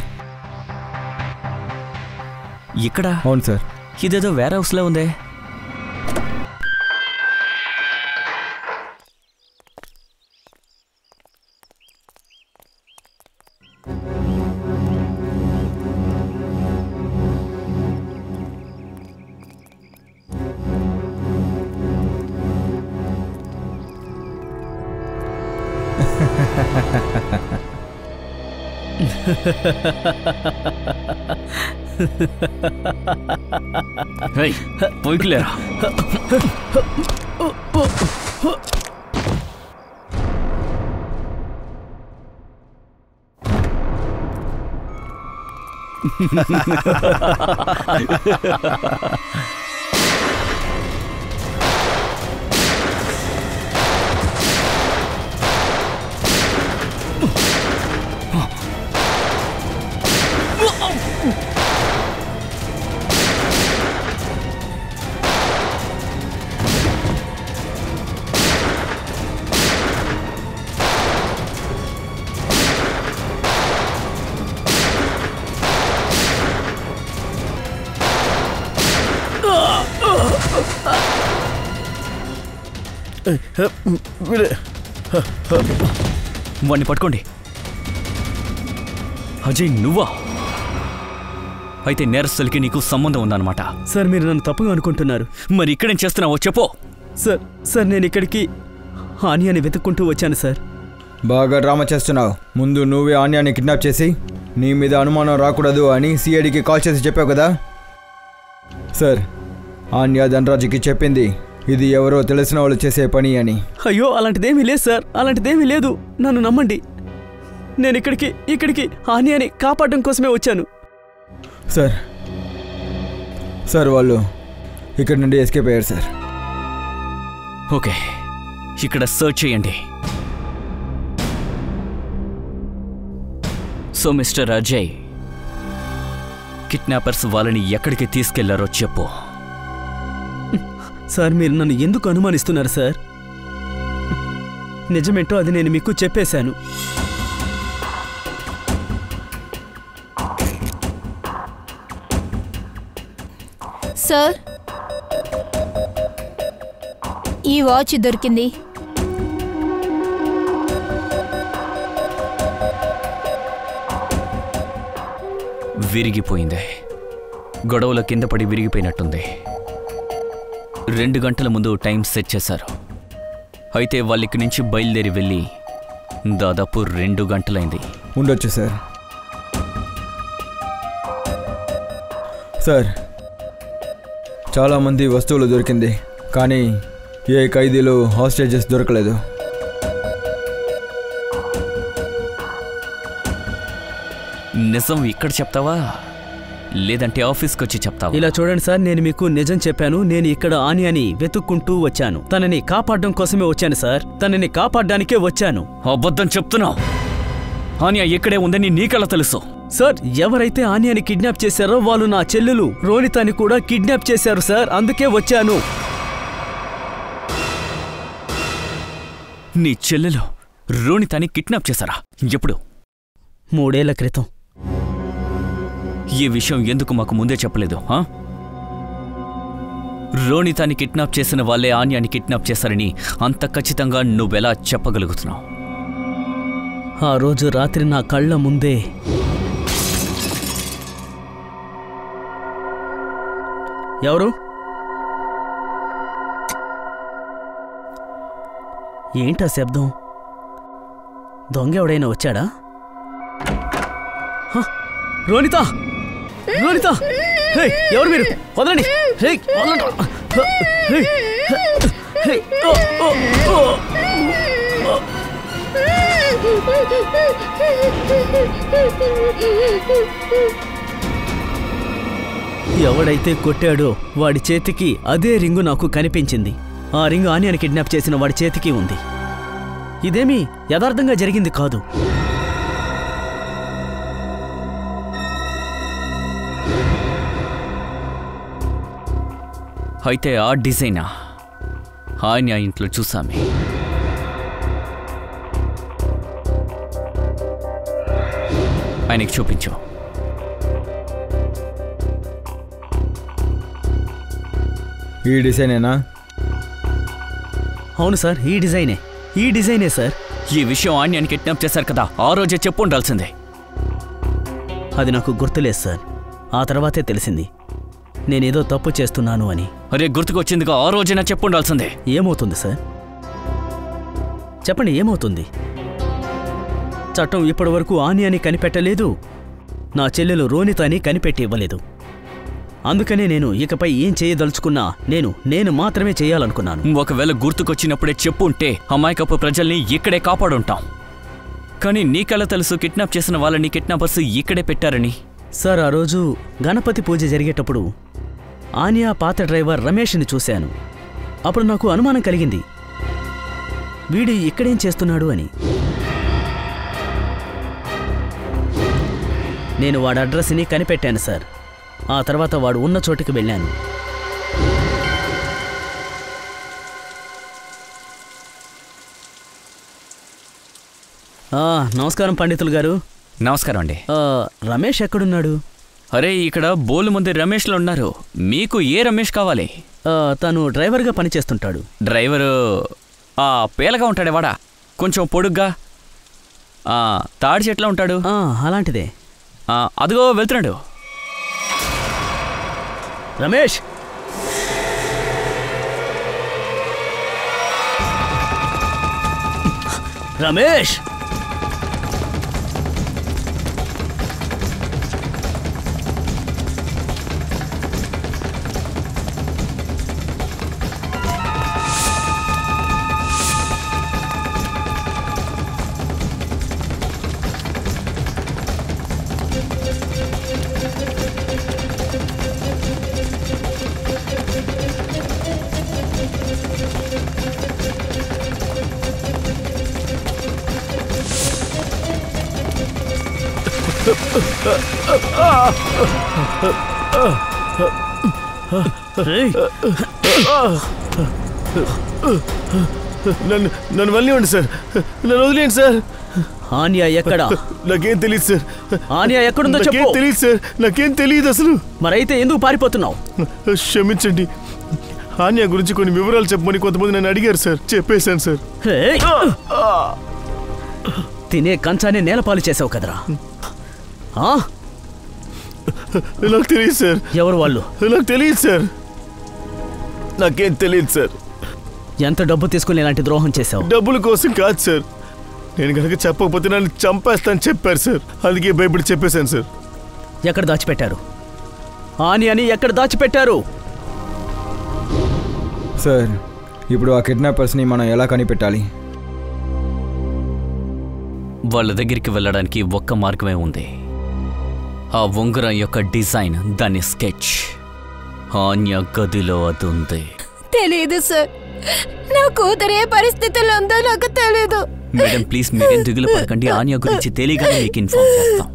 [SPEAKER 2] ఇక్కడ?
[SPEAKER 7] అవును సార్.
[SPEAKER 2] ఇదేదో వేర్ హౌస్లో ఉందే. పోయిలేరా? వాణ్ణి పట్టుకోండి. అజయ్, నువ్వా? అయితే నేరస్తులకి నీకు సంబంధం ఉందన్నమాట.
[SPEAKER 6] సార్, మీరు నన్ను తప్పుగా అనుకుంటున్నారు.
[SPEAKER 2] మరి ఇక్కడేం చేస్తున్నావో చెప్పు.
[SPEAKER 6] సార్ నేను ఇక్కడికి ఆన్యాని వెతుక్కుంటూ వచ్చాను సార్.
[SPEAKER 7] బాగా డ్రామా చేస్తున్నావు. ముందు నువ్వే ఆన్యాని కిడ్నాప్ చేసి నీ మీద అనుమానం రాకూడదు అని సిఐడికి కాల్ చేసి చెప్పావు కదా సార్. ఆన్య ధనరాజుకి చెప్పింది ఇది ఎవరో తెలిసిన వాళ్ళు చేసే పని అని.
[SPEAKER 6] అయ్యో అలాంటిదేమీ లేదు సార్, అలాంటిదేమీ లేదు. నన్ను నమ్మండి. నేను ఇక్కడికి ఆన్యాని కాపాడడం కోసమే వచ్చాను.
[SPEAKER 7] సార్ వాళ్ళు ఇక్కడ నుండి ఎస్కేప్ అయ్యారు సార్.
[SPEAKER 2] ఓకే, ఇక్కడ సర్చ్ చేయండి. సో మిస్టర్ అజయ్, కిడ్నాపర్స్ వాళ్ళని ఎక్కడికి తీసుకెళ్లారో చెప్పు.
[SPEAKER 6] సార్ మీరు నన్ను ఎందుకు అనుమానిస్తున్నారు సార్? నిజమేంటో అది నేను మీకు చెప్పేశాను.
[SPEAKER 3] సార్, ఈ వాచ్ దొరికింది.
[SPEAKER 2] విరిగిపోయింది. గొడవల కింద పడి విరిగిపోయినట్టుంది. 2 గంటల ముందు టైం సెట్ చేశారు. అయితే వాళ్ళకి నుంచి బయలుదేరి వెళ్ళి దాదాపు 2 గంటలైంది.
[SPEAKER 7] ఉండొచ్చు సార్. సార్ చాలామంది వస్తువులు దొరికింది, కానీ ఏ ఖైదీలు హాస్టేజెస్ దొరకలేదు.
[SPEAKER 2] నిజం ఇక్కడ చెప్తావా లేదంటే ఆఫీస్కి వచ్చి చెప్తావా?
[SPEAKER 6] ఇలా చూడండి సార్, నేను మీకు నిజం చెప్పాను. నేను ఇక్కడ ఆన్యాని వెతుక్కుంటూ వచ్చాను. తనని కాపాడడం కోసమే వచ్చాను సార్. తనని కాపాడడానికే వచ్చాను.
[SPEAKER 2] అబద్ధం చెప్తున్నావు. ఆన్యా ఇక్కడే ఉందని నీకెలా తెలుసు?
[SPEAKER 6] సార్, ఎవరైతే ఆన్యాని కిడ్నాప్ చేశారో వాళ్ళు నా చెల్లెలు రోనితాని కూడా కిడ్నాప్ చేశారు సార్. అందుకే వచ్చాను.
[SPEAKER 2] నీ చెల్లెలు రోనితాని కిడ్నాప్ చేశారా? ఎప్పుడు?
[SPEAKER 6] 3 ఏళ్ల క్రితం.
[SPEAKER 2] ఈ విషయం ఎందుకు మాకు ముందే చెప్పలేదు? రోనితాని కిడ్నాప్ చేసిన వాళ్ళే ఆన్యాని కిడ్నాప్ చేశారని అంత ఖచ్చితంగా నువ్వెలా చెప్పగలుగుతున్నావు?
[SPEAKER 6] ఆ రోజు రాత్రి నా కళ్ళ ముందే ఎవరు? ఏంటా శబ్దం? దొంగ ఎవడైనా వచ్చాడా? రోనితా! రోనితా! హే, ఎవరు మీరు? వదలండి! హే, వదలండి! హే, హే, ఓ, ఓ, ఓ. ఎవడైతే కొట్టాడో వాడి చేతికి అదే రింగు నాకు కనిపించింది. ఆ రింగు ఆన్యాని కిడ్నాప్ చేసిన వాడి చేతికి ఉంది. ఇదేమీ యథార్థంగా జరిగింది కాదు.
[SPEAKER 2] అయితే ఆ డిజైనా ఆన్యా ఇంట్లో చూసామే. ఆయనకి చూపించు.
[SPEAKER 7] ఈ డిజైనేనా?
[SPEAKER 6] అవును సార్, ఈ డిజైనే సార్.
[SPEAKER 2] ఈ విషయం ఆన్యాని కిడ్నాప్ చేశారు కదా, ఆ రోజే చెప్పు ఉండాల్సిందే.
[SPEAKER 6] అది నాకు గుర్తులేదు సార్. ఆ తర్వాతే తెలిసింది నేనేదో తప్పు చేస్తున్నాను అని.
[SPEAKER 2] అరే, గుర్తుకొచ్చిందిగా, ఆ రోజైనా చెప్పు ఉండాల్సిందే.
[SPEAKER 6] ఏమవుతుంది సార్? చెప్పండి, ఏమవుతుంది? చట్టం ఇప్పటి వరకు ఆన్యాని కనిపెట్టలేదు, నా చెల్లెలు రోనితాని కనిపెట్టి ఇవ్వలేదు. అందుకనే నేను ఇకపై ఏం చేయదలుచుకున్నా నేను మాత్రమే చేయాలనుకున్నాను.
[SPEAKER 2] ఒకవేళ గుర్తుకొచ్చినప్పుడే చెప్పు ఉంటే అమాయకపు ప్రజల్ని ఇక్కడే కాపాడుంటాం. కానీ నీకెలా తెలుసు కిడ్నాప్ చేసిన వాళ్ళని కిడ్నాపర్స్ ఇక్కడే పెట్టారని?
[SPEAKER 6] సార్, ఆ రోజు గణపతి పూజ జరిగేటప్పుడు ఆన్యా పాత డ్రైవర్ రమేష్ని చూశాను. అప్పుడు నాకు అనుమానం కలిగింది, వీడు ఇక్కడేం చేస్తున్నాడు అని. నేను వాడి అడ్రస్ని కనిపెట్టాను సార్. ఆ తర్వాత వాడు ఉన్న చోటికి వెళ్ళాను. నమస్కారం పండితులు గారు.
[SPEAKER 2] నమస్కారం అండి.
[SPEAKER 6] రమేష్ ఎక్కడున్నాడు?
[SPEAKER 2] అరే, ఇక్కడ బోలు మంది రమేష్లు ఉన్నారు. మీకు ఏ రమేష్ కావాలి?
[SPEAKER 6] తను డ్రైవర్గా పనిచేస్తుంటాడు.
[SPEAKER 2] డ్రైవరు పేలగా ఉంటాడే వాడా? కొంచెం పొడుగ్గా తాడి చెట్లా ఉంటాడు?
[SPEAKER 6] అలాంటిదే.
[SPEAKER 2] అదిగో వెళ్తున్నాడు.
[SPEAKER 6] రమేష్! రమేష్!
[SPEAKER 4] నన్ను వదిలేయండి సార్, నన్ను వదిలేయండి సార్.
[SPEAKER 6] ఆన్యా ఎక్కడా?
[SPEAKER 4] నాకేం తెలియదు సార్.
[SPEAKER 6] ఆన్యా ఎక్కడుందో చెప్పు.
[SPEAKER 4] తెలియదు సార్, నాకేం తెలియదు అసలు.
[SPEAKER 6] మరైతే ఎందుకు పారిపోతున్నావు?
[SPEAKER 4] క్షమించండి, ఆన్యా గురించి కొన్ని వివరాలు చెప్పమని కొంతమంది నన్ను అడిగారు సార్, చెప్పేశాను సార్.
[SPEAKER 6] తినే కంచాన్ని నేలపాలు చేసావు కదరా.
[SPEAKER 4] నాకు తెలియదు సార్.
[SPEAKER 6] ఎవరు వాళ్ళు?
[SPEAKER 4] నాకు తెలియదు సార్, నాకేం తెలియదు సార్.
[SPEAKER 6] ఎంత డబ్బు తీసుకుని ఇలాంటి ద్రోహం చేశావు?
[SPEAKER 4] డబ్బుల కోసం కాదు సార్, నేను కనుక చెప్పకపోతే నన్ను చంపేస్తాను చెప్పారు సార్, అందుకే భయపడి చెప్పేశాను సార్.
[SPEAKER 6] ఎక్కడ దాచిపెట్టారు? ఆన్యాని ఎక్కడ దాచిపెట్టారు?
[SPEAKER 7] సార్, ఇప్పుడు ఆ కిడ్నాపర్స్ని మనం ఎలా కనిపెట్టాలి?
[SPEAKER 2] వాళ్ళ దగ్గరికి వెళ్ళడానికి ఒక్క మార్గమే ఉంది. ఆ ఉంగరం యొక్క డిజైన్, దాని స్కెచ్ ఆన్య గదిలో అది ఉంది.
[SPEAKER 3] తెలీదు సార్, నా కూతురు ఏ పరిస్థితుల్లో ఉందో నాకు తెలీదు.
[SPEAKER 2] మేడం ప్లీజ్ మీరేం దిగులు పడకండి, ఆన్య గురించి తెలియగానే మీకు ఇన్ఫార్మ్ చేస్తాం.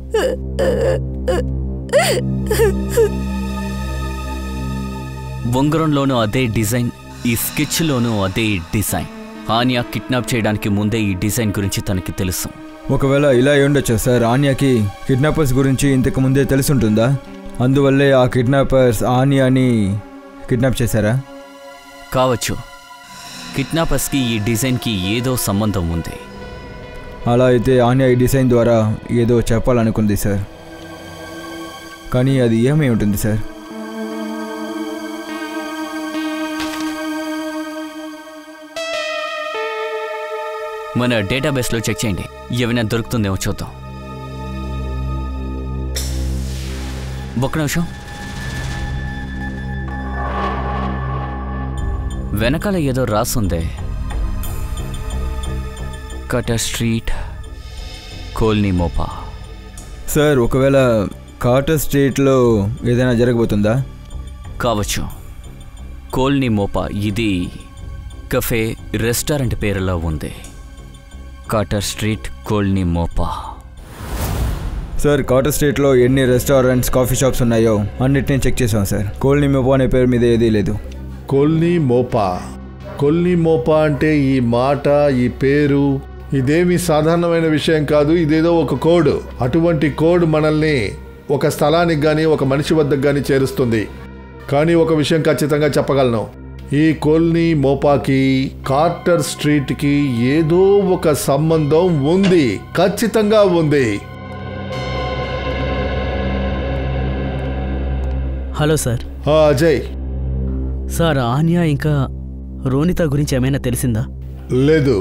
[SPEAKER 2] ఉంగరంలోనూ అదే డిజైన్, ఈ స్కెచ్లోనూ అదే డిజైన్. ఆన్య కిడ్నాప్ చేయడానికి ముందే ఈ డిజైన్ గురించి తనకి తెలుసు.
[SPEAKER 7] ఒకవేళ ఇలా ఉండొచ్చా సార్? ఆన్యాకి కిడ్నాపర్స్ గురించి ఇంతకు ముందే తెలుసుంటుందా? అందువల్లే ఆ కిడ్నాపర్స్ ఆన్యాని కిడ్నాప్ చేశారా?
[SPEAKER 2] కావచ్చు. కిడ్నాపర్స్కి ఈ డిజైన్కి ఏదో సంబంధం ఉంది.
[SPEAKER 7] అలా అయితే ఆన్యా ఈ డిజైన్ ద్వారా ఏదో చెప్పాలనుకుంది సార్. కానీ అది ఏమై ఉంటుంది సార్?
[SPEAKER 2] మన డేటాబేస్లో చెక్ చేయండి, ఏమైనా దొరుకుతుందేమో చూద్దాం. ఒక్క నిమిషం. వెనకాల ఏదో రాసుందే, కటర్ స్ట్రీట్, కోల్నీ మోపా.
[SPEAKER 7] సార్, ఒకవేళ కాటర్ స్ట్రీట్లో ఏదైనా జరగబోతుందా?
[SPEAKER 2] కావచ్చు. కోల్నీ మోపా ఇది కఫే, రెస్టారెంట్ పేరులో ఉంది. కాటర్ స్ట్రీట్, కోల్నీ మోపా.
[SPEAKER 7] సార్, కాటర్ స్ట్రీట్లో ఎన్ని రెస్టారెంట్స్, కాఫీ షాప్స్ ఉన్నాయో అన్నిటినీ చెక్ చేసాం సార్. కోల్నీ మోపా అనే పేరు మీద ఏదీ లేదు.
[SPEAKER 1] కోల్నీ మోపా. కోల్నీ మోపా అంటే ఈ మాట, ఈ పేరు ఇదేమీ సాధారణమైన విషయం కాదు. ఇదేదో ఒక కోడ్. అటువంటి కోడ్ మనల్ని ఒక స్థలానికి కానీ ఒక మనిషి వద్దకు కానీ చేరుస్తుంది. కానీ ఒక విషయం ఖచ్చితంగా చెప్పగలను, ఈ కోల్నీ మోపాకి కార్టర్ స్ట్రీట్కి ఏదో ఒక సంబంధం ఉంది, ఖచ్చితంగా ఉంది.
[SPEAKER 6] Hello sir.
[SPEAKER 1] Ajay
[SPEAKER 6] sir, Anya ఇంకా రోనిత గురించి ఏమైనా తెలిసిందా?
[SPEAKER 1] లేదు,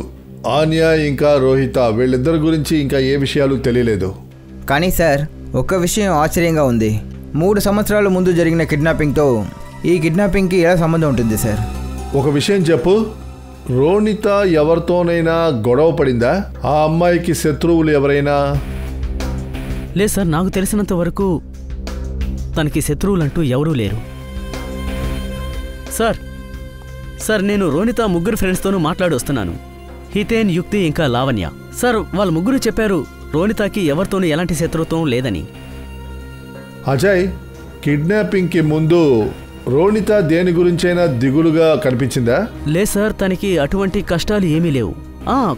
[SPEAKER 1] ఆన్యా ఇంకా రోహిత వీళ్ళిద్దరి గురించి ఇంకా ఏ విషయాలు తెలియలేదు.
[SPEAKER 8] కానీ సార్, ఒక్క విషయం ఆశ్చర్యంగా ఉంది. 3 సంవత్సరాల ముందు జరిగిన కిడ్నాపింగ్తో ఈ కిడ్నాపింగ్కి ఎలా సంబంధం ఉంటుంది సార్?
[SPEAKER 1] ఒక విషయం చెప్పు, రోనిత ఎవరితోనైనా గొడవ పడిందా? ఆ అమ్మాయికి శత్రువులు ఎవరైనా?
[SPEAKER 6] లేదు సార్, నాకు తెలిసినంత వరకు తనకి శత్రువులంటూ ఎవరూ లేరు. సార్, నేను రోనిత ముగ్గురు ఫ్రెండ్స్తోనూ మాట్లాడి వస్తున్నాను. హితేన్, యుక్తి ఇంకా లావణ్య. సార్, వాళ్ళ ముగ్గురు చెప్పారు రోనితకి ఎవరితోనూ ఎలాంటి శత్రుత్వం లేదని.
[SPEAKER 1] అజయ్, కిడ్నాపింగ్కి ముందు రోనిత దేని గురించైనా దిగులుగా కనిపించిందా?
[SPEAKER 6] లేదు సార్, తనకి అటువంటి కష్టాలు ఏమీ లేవు.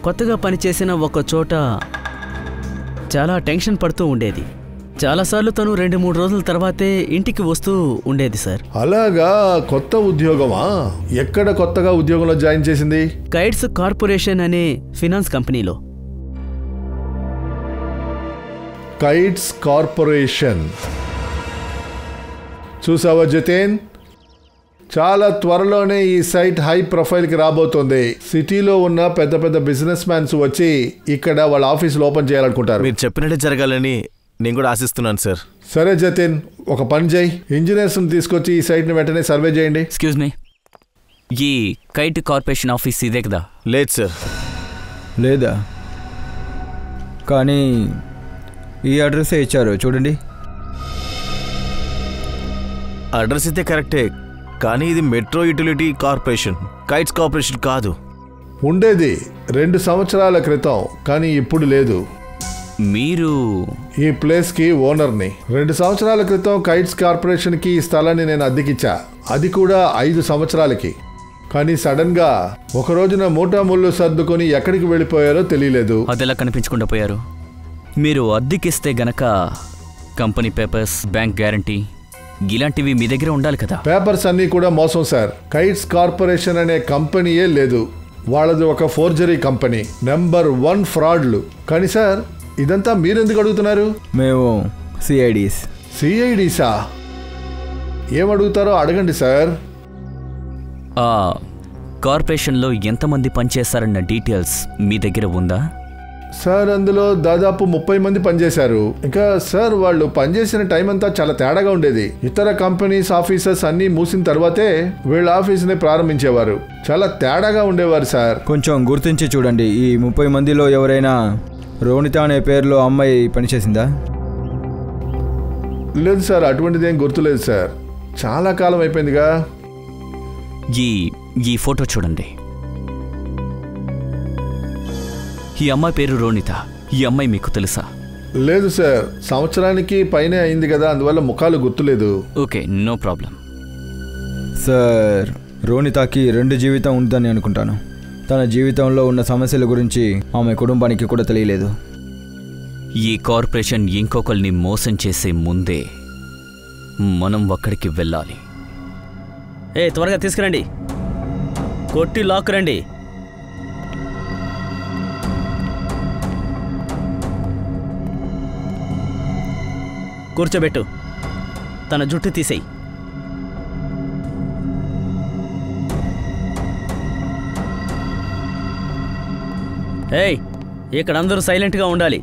[SPEAKER 6] కొత్తగా పనిచేసిన ఒక చోట చాలా టెన్షన్ పడుతూ ఉండేది. చాలాసార్లు తను 2-3 రోజుల తర్వాతే ఇంటికి వస్తూ ఉండేది సార్.
[SPEAKER 1] అలాగా? కొత్త ఉద్యోగమా? ఎక్కడ కొత్తగా ఉద్యోగంలో జాయిన్ చేసింది?
[SPEAKER 6] కైట్స్ కార్పొరేషన్ అనే ఫినాన్స్ కంపెనీలో.
[SPEAKER 1] Kites corporation. చూసావా జితేన్, చాలా త్వరలోనే ఈ సైట్ హై ప్రొఫైల్కి రాబోతుంది. సిటీలో ఉన్న పెద్ద పెద్ద బిజినెస్ మ్యాన్స్ వచ్చి ఇక్కడ వాళ్ళ ఆఫీసులు ఓపెన్ చేయాలనుకుంటారు.
[SPEAKER 4] మీరు చెప్పినట్టే జరగాలని నేను కూడా ఆశిస్తున్నాను సార్.
[SPEAKER 1] సరే జతిన్, ఒక పని చేయి, ఇంజనీర్స్ని తీసుకొచ్చి ఈ సైట్ని వెంటనే సర్వే చేయండి.
[SPEAKER 2] ఎక్స్క్యూజ్ మీ, ఈ కైట్ కార్పొరేషన్ ఆఫీస్ ఇదే కదా?
[SPEAKER 4] లేదు సార్.
[SPEAKER 7] లేదా? కానీ ఈ అడ్రస్సే ఇచ్చారు చూడండి.
[SPEAKER 4] అడ్రస్ అయితే కరెక్టే, కానీ ఇది metro utility corporation, kites corporation కాదు.
[SPEAKER 1] ఉండేది 2 సంవత్సరాల క్రితం, కానీ ఇప్పుడు లేదు.
[SPEAKER 2] మీరు
[SPEAKER 1] ఈ ప్లేస్కి ఓనర్ని. 2 సంవత్సరాల క్రితం కైట్స్ కార్పొరేషన్కి ఈ స్థలాన్ని నేను అద్దెకిచ్చా, అది కూడా 5 సంవత్సరాలకి. కానీ సడన్గా ఒక రోజున మూటాముళ్ళు సర్దుకొని ఎక్కడికి వెళ్ళిపోయారో తెలియలేదు.
[SPEAKER 2] అదెలా కనిపించకుండా పోయారు? మీరు అద్దెకిస్తే గనక కంపెనీ పేపర్స్, బ్యాంక్ గ్యారంటీ ఇలాంటివి మీ దగ్గర ఉండాలి కదా.
[SPEAKER 1] పేపర్స్ అన్నీ కూడా మోసం సార్. కైట్స్ కార్పొరేషన్ అనే కంపెనీయే లేదు, వాళ్ళది ఒక ఫోర్జరీ కంపెనీ, నెంబర్ 1 ఫ్రాడ్లు. కానీ సార్ ఇదంతా మీరెందుకు అడుగుతున్నారు?
[SPEAKER 7] మేము సిఐడీస్.
[SPEAKER 1] సిఐడీసా? ఏమడుగుతారో అడగండి సార్.
[SPEAKER 2] ఆ కార్పొరేషన్లో ఎంతమంది పనిచేస్తారన్న డీటెయిల్స్ మీ దగ్గర ఉందా?
[SPEAKER 1] సార్ అందులో దాదాపు 30 మంది పనిచేశారు. ఇంకా సార్ వాళ్ళు పనిచేసిన టైం అంతా చాలా తేడాగా ఉండేది. ఇతర కంపెనీస్ ఆఫీసర్స్ అన్నీ మూసిన తర్వాతే వీళ్ళ ఆఫీస్ని ప్రారంభించేవారు. చాలా తేడాగా ఉండేవారు సార్.
[SPEAKER 7] కొంచెం గుర్తించి చూడండి. ఈ 30 మందిలో ఎవరైనా రోనిత అనే పేరులో అమ్మాయి పనిచేసిందా?
[SPEAKER 1] లేదు సార్, అటువంటిది ఏం గుర్తులేదు సార్, చాలా కాలం అయిపోయిందిగా.
[SPEAKER 2] ఈ ఫోటో చూడండి. ఈ అమ్మాయి పేరు రోనిత. ఈ అమ్మాయి మీకు తెలుసా?
[SPEAKER 1] లేదు సార్, సంవత్సరానికి పైనే అయింది కదా, అందువల్ల ముఖాలు గుర్తులేదు.
[SPEAKER 2] Okay, no problem.
[SPEAKER 7] సార్ రోనితకి 2 జీవితం ఉందని అనుకుంటాను. తన జీవితంలో ఉన్న సమస్యల గురించి ఆమె కుటుంబానికి కూడా తెలియలేదు.
[SPEAKER 2] ఈ కార్పొరేషన్ ఇంకొకరిని మోసం చేసే ముందే మనం అక్కడికి వెళ్ళాలి.
[SPEAKER 6] త్వరగా తీసుకురండి, కొట్టి లాక్ రండి. కూర్చోబెట్టు, తన జుట్టు తీసేయి. ఇక్కడ అందరూ సైలెంట్గా ఉండాలి.